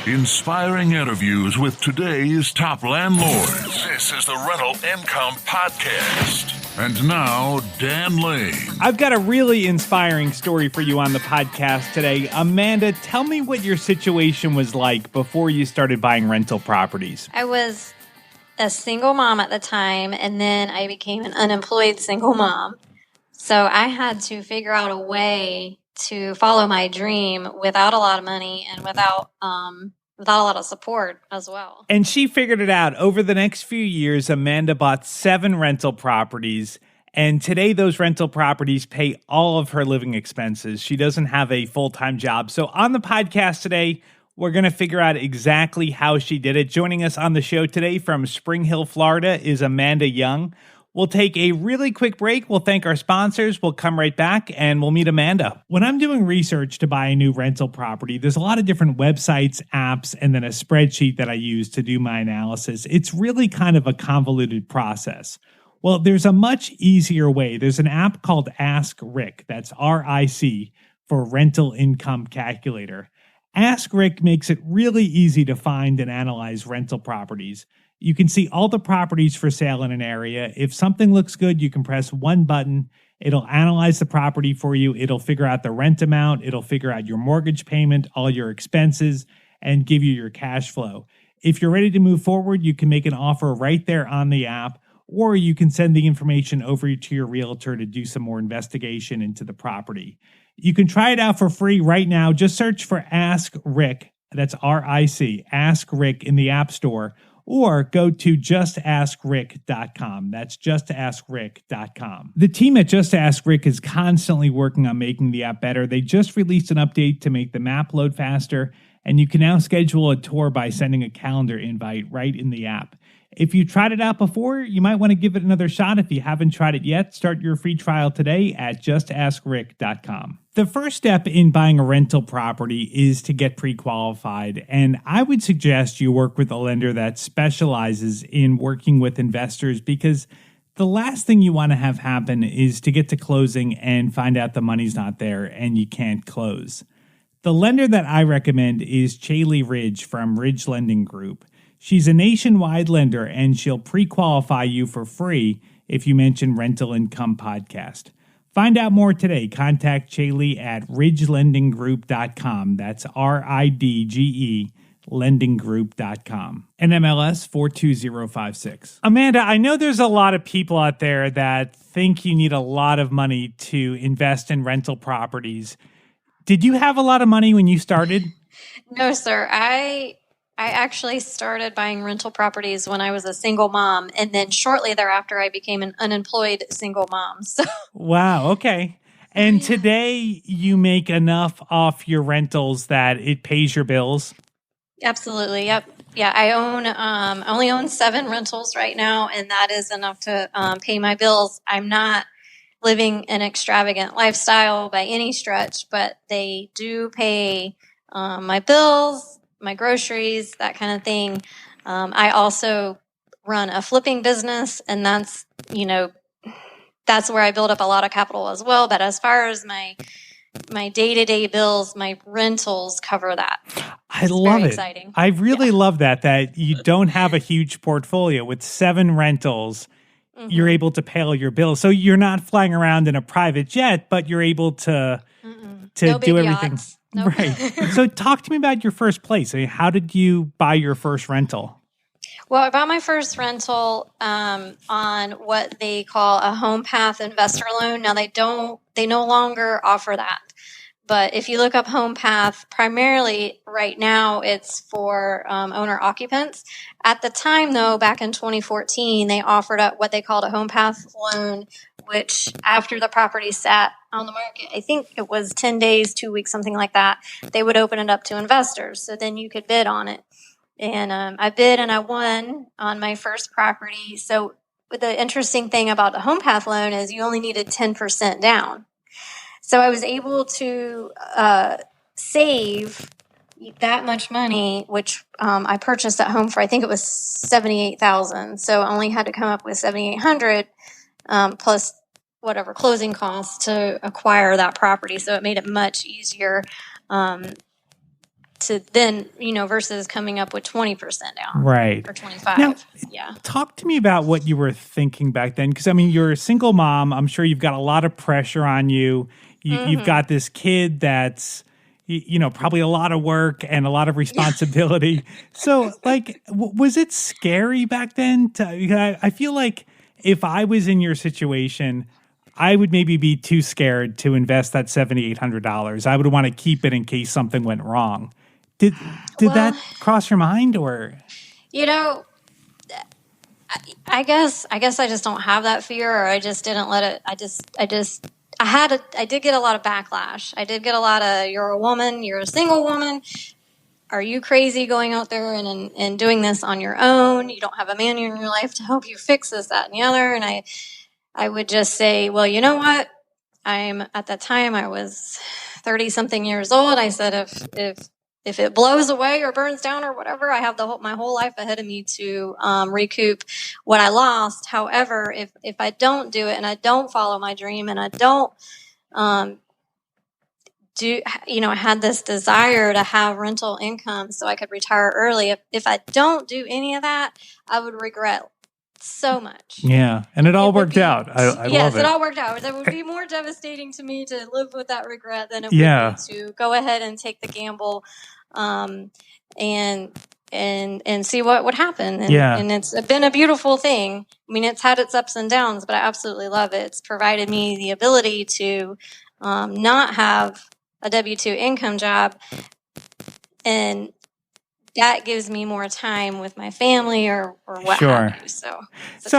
Inspiring interviews with today's top landlords. This is the Rental Income Podcast. And now, Dan Lane. I've got a really inspiring story for you on the podcast today. Amanda, tell me what your situation was like before you started buying rental properties. I was a single mom at the time, and then I became an unemployed single mom. So I had to figure out a way to follow my dream without a lot of money and without a lot of support as well. And she figured it out. Over the next few years, Amanda bought 7 rental properties. And today, those rental properties pay all of her living expenses. She doesn't have a full-time job. So on the podcast today, we're going to figure out exactly how she did it. Joining us on the show today from Spring Hill, Florida, is Amanda Young. We'll take a really quick break. We'll thank our sponsors. We'll come right back and we'll meet Amanda. When I'm doing research to buy a new rental property, there's a lot of different websites, apps, and then a spreadsheet that I use to do my analysis. It's really kind of a convoluted process. Well, there's a much easier way. There's an app called Ask Rick. That's RIC for Rental Income Calculator. Ask Rick makes it really easy to find and analyze rental properties. You can see all the properties for sale in an area. If something looks good, you can press one button. It'll analyze the property for you. It'll figure out the rent amount. It'll figure out your mortgage payment, all your expenses, and give you your cash flow. If you're ready to move forward, you can make an offer right there on the app, or you can send the information over to your realtor to do some more investigation into the property. You can try it out for free right now. Just search for Ask Rick. That's RIC, Ask Rick in the App Store. Or go to justaskrick.com. That's justaskrick.com. The team at Just Ask Rick is constantly working on making the app better. They just released an update to make the map load faster, and you can now schedule a tour by sending a calendar invite right in the app. If you tried it out before, you might want to give it another shot. If you haven't tried it yet, start your free trial today at justaskrick.com. The first step in buying a rental property is to get pre-qualified, and I would suggest you work with a lender that specializes in working with investors, because the last thing you want to have happen is to get to closing and find out the money's not there and you can't close. The lender that I recommend is Chaley Ridge from Ridge Lending Group. She's a nationwide lender, and she'll pre-qualify you for free if you mention Rental Income Podcast. Find out more today. Contact Chaley at ridgelendinggroup.com. That's RIDGE lendinggroup.com. NMLS 42056. Amanda, I know there's a lot of people out there that think you need a lot of money to invest in rental properties. Did you have a lot of money when you started? No, sir. I actually started buying rental properties when I was a single mom, and then shortly thereafter, I became an unemployed single mom. So, wow, okay. And today, you make enough off your rentals that it pays your bills? Absolutely, yep. Yeah, I only own 7 rentals right now, and that is enough to pay my bills. I'm not living an extravagant lifestyle by any stretch, but they do pay my bills, my groceries, that kind of thing. I also run a flipping business, and that's where I build up a lot of capital as well. But as far as my day-to-day bills, my rentals cover that. I love it. Exciting. I really love that you don't have a huge portfolio. With 7 rentals, you're able to pay all your bills. So you're not flying around in a private jet, but you're able to No do big everything. Yachts. Nope. Right. So talk to me about your first place. I mean, how did you buy your first rental? Well, I bought my first rental on what they call a home path investor loan. Now they no longer offer that. But if you look up home path, primarily right now it's for owner occupants. At the time though, back in 2014, they offered up what they called a home path loan, which after the property sat on the market, I think it was 10 days, 2 weeks, something like that, they would open it up to investors. So then you could bid on it. And I bid and I won on my first property. So the interesting thing about the home path loan is you only needed 10% down. So I was able to save that much money, which I purchased that home for, I think it was $78,000. So I only had to come up with $7,800 plus whatever closing costs to acquire that property. So it made it much easier to then, versus coming up with 20% down. Right. Or 25. Now, yeah. talk to me about what you were thinking back then. Because, I mean, you're a single mom. I'm sure you've got a lot of pressure on you. You've got this kid that's, probably a lot of work and a lot of responsibility. So, like, was it scary back then? I feel like if I was in your situation, I would maybe be too scared to invest that $7,800. I would want to keep it in case something went wrong. Did that cross your mind, or? I guess I just don't have that fear, or I just didn't let it. I did get a lot of backlash. I did get a lot of, you're a woman, you're a single woman. Are you crazy going out there and doing this on your own? You don't have a man in your life to help you fix this, that, and the other. And I would just say, well, you know what? At that time I was 30 something years old. I said, if it blows away or burns down or whatever, I have my whole life ahead of me to recoup what I lost. However, if I don't do it and I don't follow my dream and I don't I had this desire to have rental income so I could retire early. If I don't do any of that, I would regret so much. Yeah, and it all worked out. I love it. Yes, it all worked out. It would be more devastating to me to live with that regret than it would be to go ahead and take the gamble, and see what would happen. And it's been a beautiful thing. I mean, it's had its ups and downs, but I absolutely love it. It's provided me the ability to not have a W-2 income job, and that gives me more time with my family or what have you. So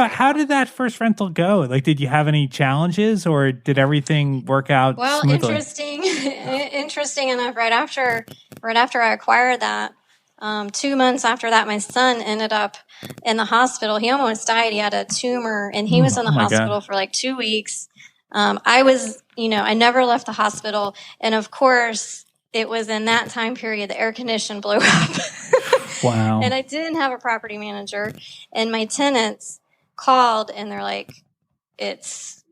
how did that first rental go? Like, did you have any challenges, or did everything work out smoothly? Interesting enough, right after I acquired that, 2 months after that, my son ended up in the hospital. He almost died. He had a tumor, and he was in the hospital for like 2 weeks. I was, I never left the hospital. And of course, it was in that time period the air condition blew up. Wow. And I didn't have a property manager. And my tenants called and they're like, it's,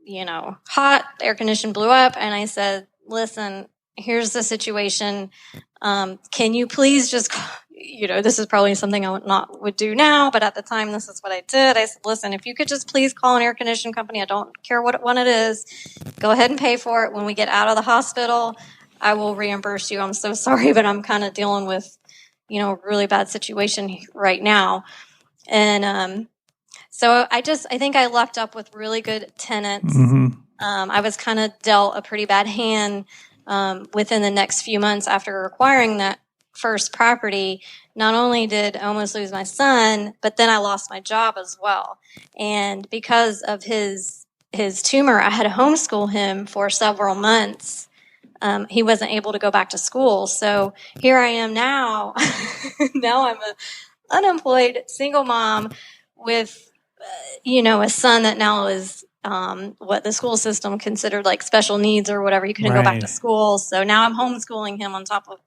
hot, the air condition blew up. And I said, listen, here's the situation. Can you please just, this is probably something I would do now, but at the time, this is what I did. I said, listen, if you could just please call an air conditioning company, I don't care what one it is, go ahead and pay for it. When we get out of the hospital, I will reimburse you. I'm so sorry, but I'm kind of dealing with, a really bad situation right now. And, so I think I lucked up with really good tenants. Mm-hmm. I was kind of dealt a pretty bad hand, within the next few months after acquiring that first property. Not only did I almost lose my son, but then I lost my job as well. And because of his tumor, I had to homeschool him for several months. He wasn't able to go back to school. So here I am now. Now I'm an unemployed single mom with, a son that now is what the school system considered like special needs or whatever. He couldn't go back to school. So now I'm homeschooling him on top of,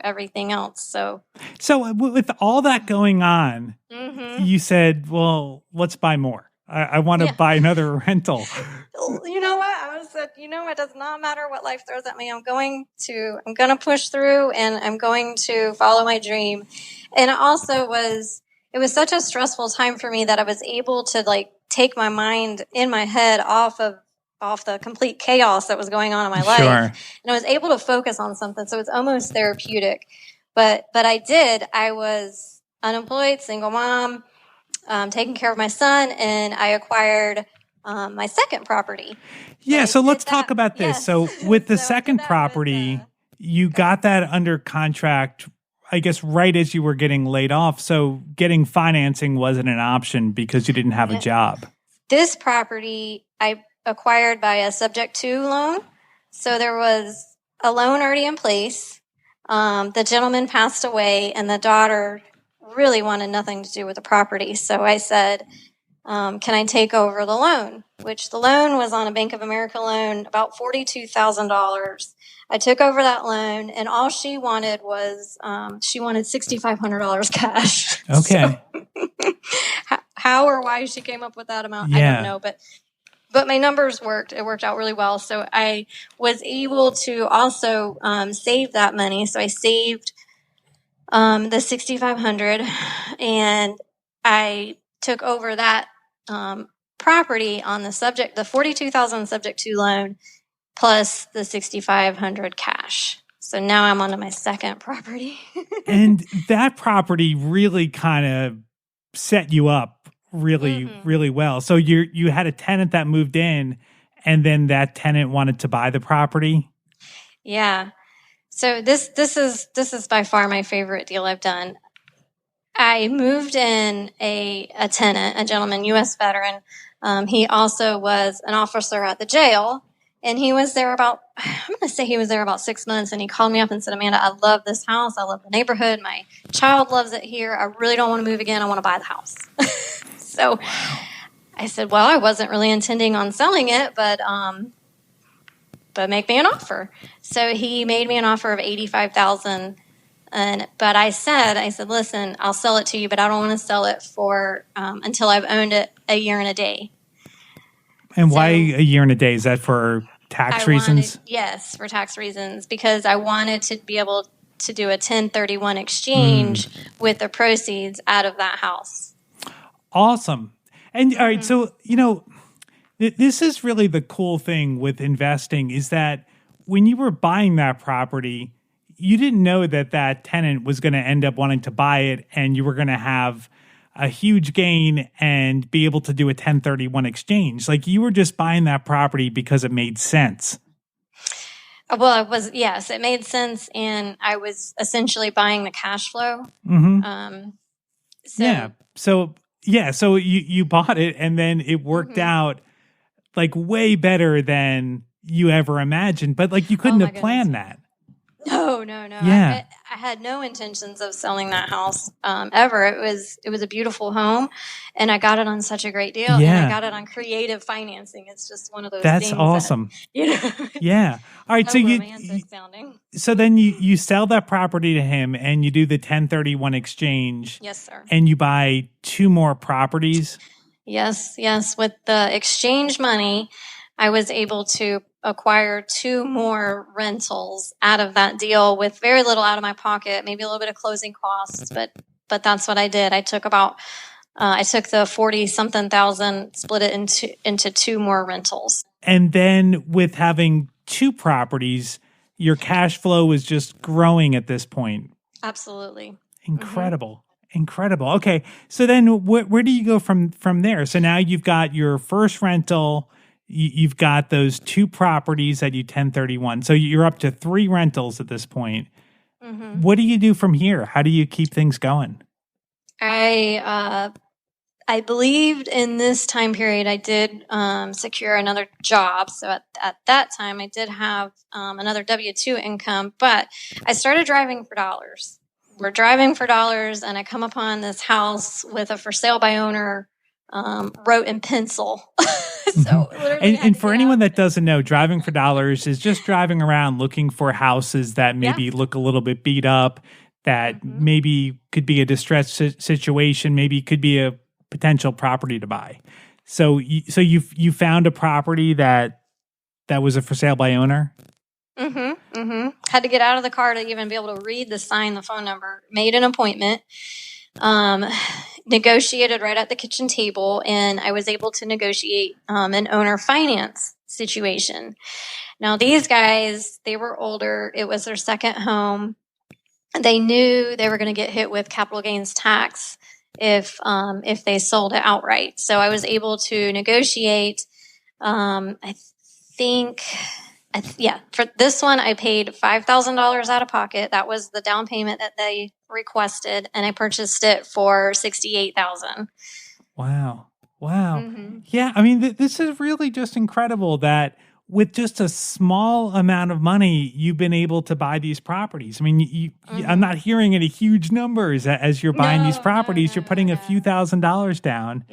everything else. So with all that going on, you said, well, let's buy more. I want to buy another rental. You know what? I said, it does not matter what life throws at me. I'm going to push through, and I'm going to follow my dream. And it was such a stressful time for me that I was able to take my mind in my head off the complete chaos that was going on in my life. And I was able to focus on something. So it's almost therapeutic. But I did. I was unemployed, single mom, taking care of my son, and I acquired my second property. Yeah, so let's talk about this. Yes. So with the second property, you got that under contract, I guess, right as you were getting laid off. So getting financing wasn't an option because you didn't have a job. This property I acquired by a subject to loan. So there was a loan already in place. The gentleman passed away, and the daughter really wanted nothing to do with the property. So I said, can I take over the loan? Which the loan was on a Bank of America loan, about $42,000. I took over that loan, and all she wanted was she wanted $6,500 cash. Okay. So, how or why she came up with that amount, I don't know. But my numbers worked. It worked out really well. So I was able to also save that money. So I saved the 6,500, and I took over that property on the 42,000 subject to loan plus the 6,500 cash. So now I'm on to my second property. And that property really kind of set you up really, really well. So you had a tenant that moved in, and then that tenant wanted to buy the property. Yeah. So this is by far my favorite deal I've done. I moved in a tenant, a gentleman, U.S. veteran. He also was an officer at the jail, and he was there about 6 months. And he called me up and said, "Amanda, I love this house. I love the neighborhood. My child loves it here. I really don't want to move again. I want to buy the house." So I said, "Well, I wasn't really intending on selling it, but make me an offer." So he made me an offer of $85,000. But I said, "Listen, I'll sell it to you, but I don't want to sell it for until I've owned it a year and a day." And why a year and a day? Is that for tax reasons? Yes, for tax reasons, because I wanted to be able to do a 1031 exchange with the proceeds out of that house. Awesome. And all right, so, this is really the cool thing with investing is that when you were buying that property, you didn't know that tenant was going to end up wanting to buy it, and you were going to have a huge gain and be able to do a 1031 exchange. Like, you were just buying that property because it made sense. Well, it made sense, and I was essentially buying the cash flow. So you bought it, and then it worked out like way better than you ever imagined. But like, you couldn't have planned that. No. Yeah. I had no intentions of selling that house ever. It was a beautiful home, and I got it on such a great deal. Yeah. And I got it on creative financing. It's just one of those That's things. Awesome. Yeah. All right. So romantic sounding. So then you sell that property to him, and you do the 1031 exchange. Yes, sir. And you buy 2 more properties. Yes. With the exchange money, I was able to acquire 2 more rentals out of that deal with very little out of my pocket, maybe a little bit of closing costs, but that's what I did. I took the 40 something thousand, split it into 2 more rentals. And then with having 2 properties, your cash flow is just growing at this point. Absolutely. Incredible. Okay. So then where do you go from there? So now you've got your first rental, you've got those 2 properties that you 1031. So you're up to 3 rentals at this point. What do you do from here? How do you keep things going? I believed in this time period I did secure another job. So at that time I did have another W-2 income, but I started driving for dollars. We're driving for dollars, and I come upon this house with a for sale by owner wrote in pencil. So and for anyone that doesn't know, driving for dollars is just driving around looking for houses that maybe look a little bit beat up, that maybe could be a distressed situation, maybe could be a potential property to buy. So you found a property that was a for sale by owner? Had to get out of the car to even be able to read the sign, the phone number, made an appointment, negotiated right at the kitchen table, and I was able to negotiate an owner finance situation. Now, these guys, they were older. It was their second home. They knew they were going to get hit with capital gains tax if they sold it outright. So I was able to negotiate. For this one, I paid $5,000 out of pocket. That was the down payment that they requested, and I purchased it for $68,000. Wow. Yeah, I mean, this is really just incredible that with just a small amount of money, you've been able to buy these properties. I mean, I'm not hearing any huge numbers as you're buying these properties. You're putting a few $1,000s down,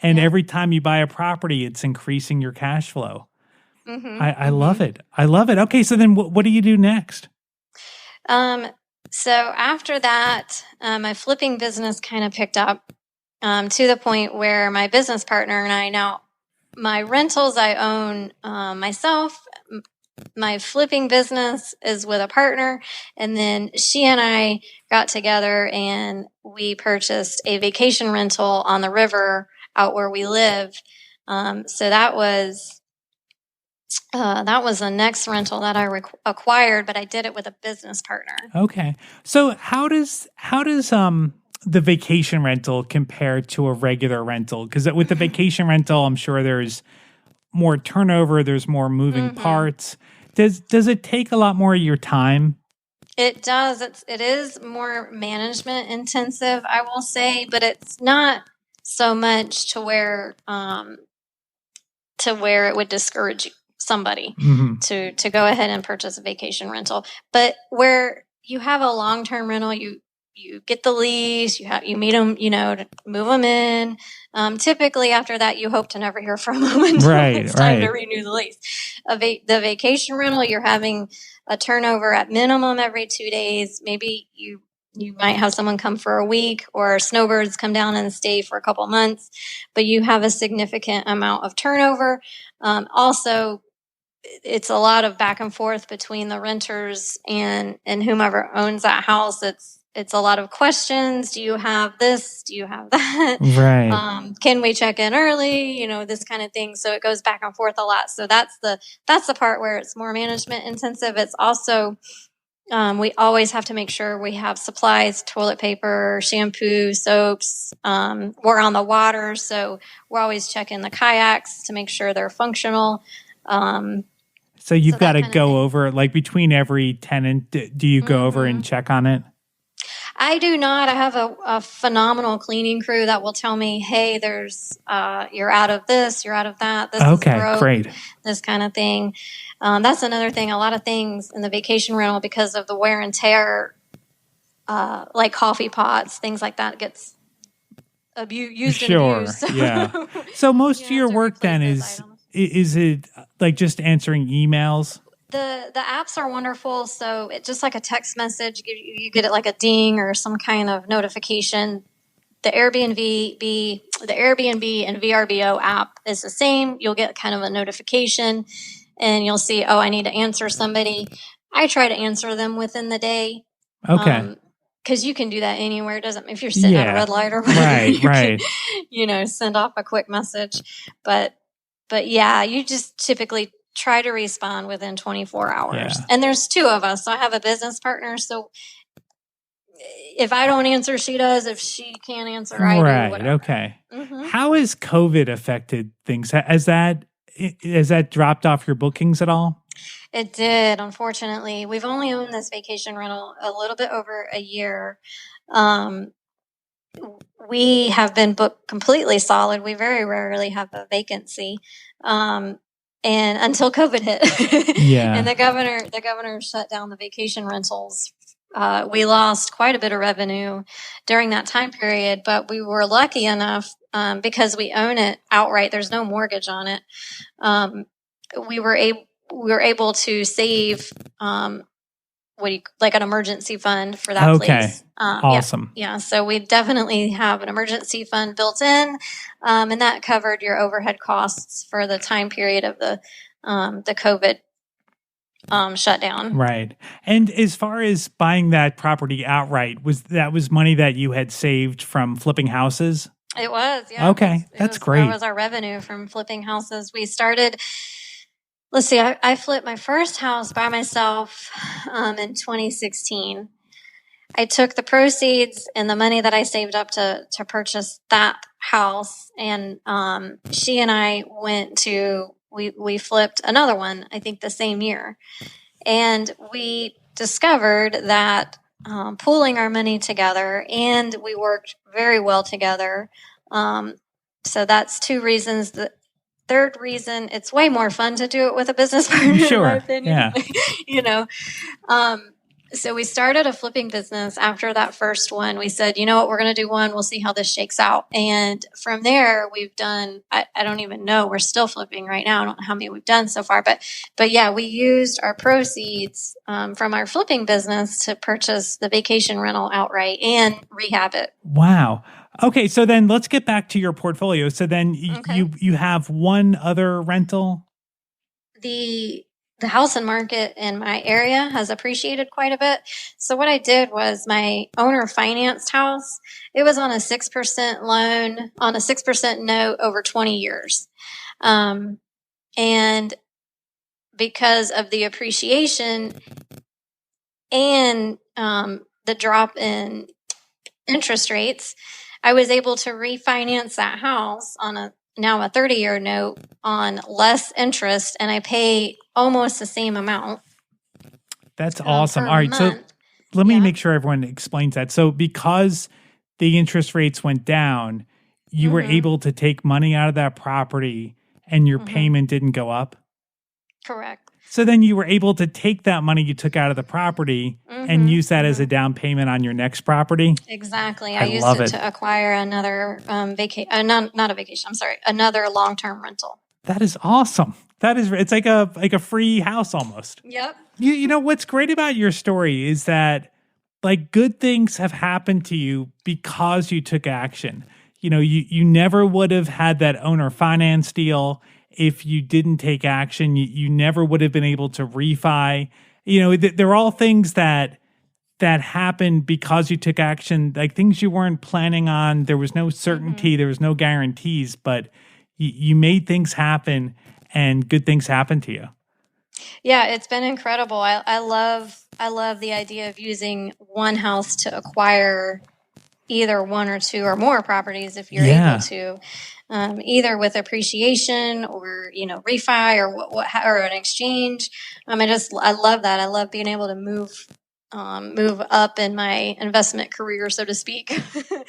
and every time you buy a property, it's increasing your cash flow. I love it. Okay, so then what do you do next? So after that, my flipping business kind of picked up to the point where my business partner and I now, my rentals I own myself. my flipping business is with a partner, and then she and I got together and we purchased a vacation rental on the river out where we live. So that was the next rental that I acquired, but I did it with a business partner. Okay. So how does the vacation rental compare to a regular rental? Because with the vacation rental, I'm sure there's more turnover, there's more moving parts. Does it take a lot more of your time? It does. It is more management intensive, I will say, but it's not so much to where it would discourage somebody to go ahead and purchase a vacation rental. But where you have a long-term rental, you get the lease, you meet them, to move them in. Typically after that, you hope to never hear from them until it's time to renew the lease. The vacation rental, you're having a turnover at minimum every 2 days. Maybe you might have someone come for a week, or snowbirds come down and stay for a couple months, but you have a significant amount of turnover. Also, it's a lot of back and forth between the renters and whomever owns that house. It's a lot of questions. Do you have this? Do you have that? Right. Can we check in early? This kind of thing. So it goes back and forth a lot. So that's the part where it's more management intensive. It's also, we always have to make sure we have supplies, toilet paper, shampoo, soaps. We're on the water, so we're always checking the kayaks to make sure they're functional. So you've got to go over, like between every tenant, do you go over and check on it? I do not. I have a phenomenal cleaning crew that will tell me, hey, there's, you're out of this, you're out of that. This is broke, great. This kind of thing. That's another thing. A lot of things in the vacation rental, because of the wear and tear, like coffee pots, things like that, gets used and abused. So Yeah. So most of your work then is it like just answering emails? The apps are wonderful. So it's just like a text message. You get it like a ding or some kind of notification. The Airbnb and VRBO app is the same. You'll get kind of a notification and you'll see, oh, I need to answer somebody. I try to answer them within the day. Okay. Because you can do that anywhere. It doesn't, if you're sitting at a red light or whatever, you can, send off a quick message. But yeah, you just typically try to respond within 24 hours. Yeah. And there's two of us. So I have a business partner. So if I don't answer, she does. If she can't answer, I do. Whatever. Okay. How has COVID affected things? Has that dropped off your bookings at all? It did, unfortunately. We've only owned this vacation rental a little bit over a year. We have been booked completely solid. We very rarely have a vacancy. And until COVID hit. Yeah. And the governor shut down the vacation rentals. We lost quite a bit of revenue during that time period, but we were lucky enough, because we own it outright. There's no mortgage on it. We were able to save, like an emergency fund for that place. Awesome. Yeah. So we definitely have an emergency fund built in, and that covered your overhead costs for the time period of the COVID shutdown. Right. And as far as buying that property outright, was money that you had saved from flipping houses? It was. Yeah. Okay. That's great. That was our revenue from flipping houses. We started. Let's see, I flipped my first house by myself in 2016. I took the proceeds and the money that I saved up to purchase that house, and she and I we flipped another one, I think the same year. And we discovered that pooling our money together, and we worked very well together. So that's two reasons. Third reason, it's way more fun to do it with a business partner, sure. in my opinion. Yeah. So we started a flipping business after that first one. We said, you know what, we're going to do one. We'll see how this shakes out. And from there, we've done, I don't even know, we're still flipping right now. I don't know how many we've done so far. But yeah, we used our proceeds from our flipping business to purchase the vacation rental outright and rehab it. Wow. Okay, so then let's get back to your portfolio. So then you have one other rental? The the housing market in my area has appreciated quite a bit. So what I did was my owner financed house. It was on a 6% loan, on a 6% note over 20 years. And because of the appreciation and the drop in interest rates, I was able to refinance that house on a 30-year note on less interest, and I pay almost the same amount. That's awesome. Per All right, so month. let me Yeah. make sure everyone explains that. So because the interest rates went down, you were able to take money out of that property and your payment didn't go up? Correct. So then you were able to take that money you took out of the property and use that as a down payment on your next property? Exactly. I I used love it it. to acquire another not a vacation. I'm sorry, another long-term rental. That is awesome. It's like a free house almost. Yep. You know what's great about your story is that like good things have happened to you because you took action. You know, you never would have had that owner finance deal if you didn't take action. You never would have been able to refi. You know, they're all things that happened because you took action, like things you weren't planning on. There was no certainty, there was no guarantees, but you made things happen and good things happened to you. Yeah, it's been incredible. I love the idea of using one house to acquire either one or two or more properties if you're able to, either with appreciation or refi or or an exchange. I love that. I love being able to move up in my investment career, so to speak.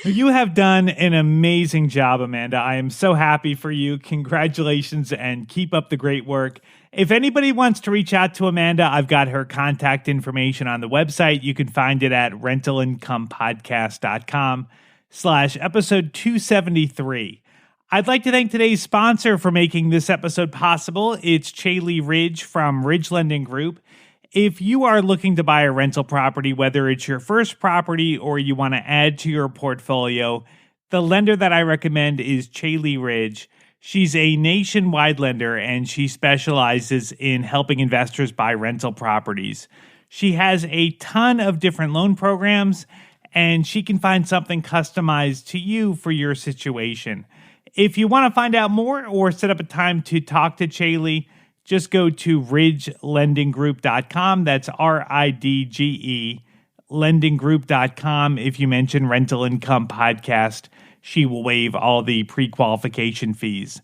You have done an amazing job, Amanda. I am so happy for you. Congratulations and keep up the great work. If anybody wants to reach out to Amanda, I've got her contact information on the website. You can find it at rentalincomepodcast.com/episode 273. I'd like to thank today's sponsor for making this episode possible. It's Chaley Ridge from Ridge Lending Group. If you are looking to buy a rental property, whether it's your first property or you want to add to your portfolio, the lender that I recommend is Chaley Ridge. She's a nationwide lender and she specializes in helping investors buy rental properties. She has a ton of different loan programs and she can find something customized to you for your situation. If you want to find out more or set up a time to talk to Chaley, just go to ridgelendinggroup.com. That's RIDGE, lendinggroup.com. If you mention Rental Income Podcast, she will waive all the pre-qualification fees.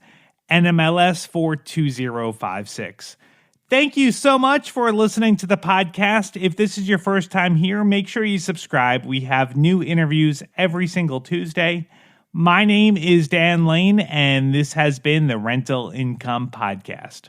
NMLS 42056. Thank you so much for listening to the podcast. If this is your first time here, make sure you subscribe. We have new interviews every single Tuesday. My name is Dan Lane, and this has been the Rental Income Podcast.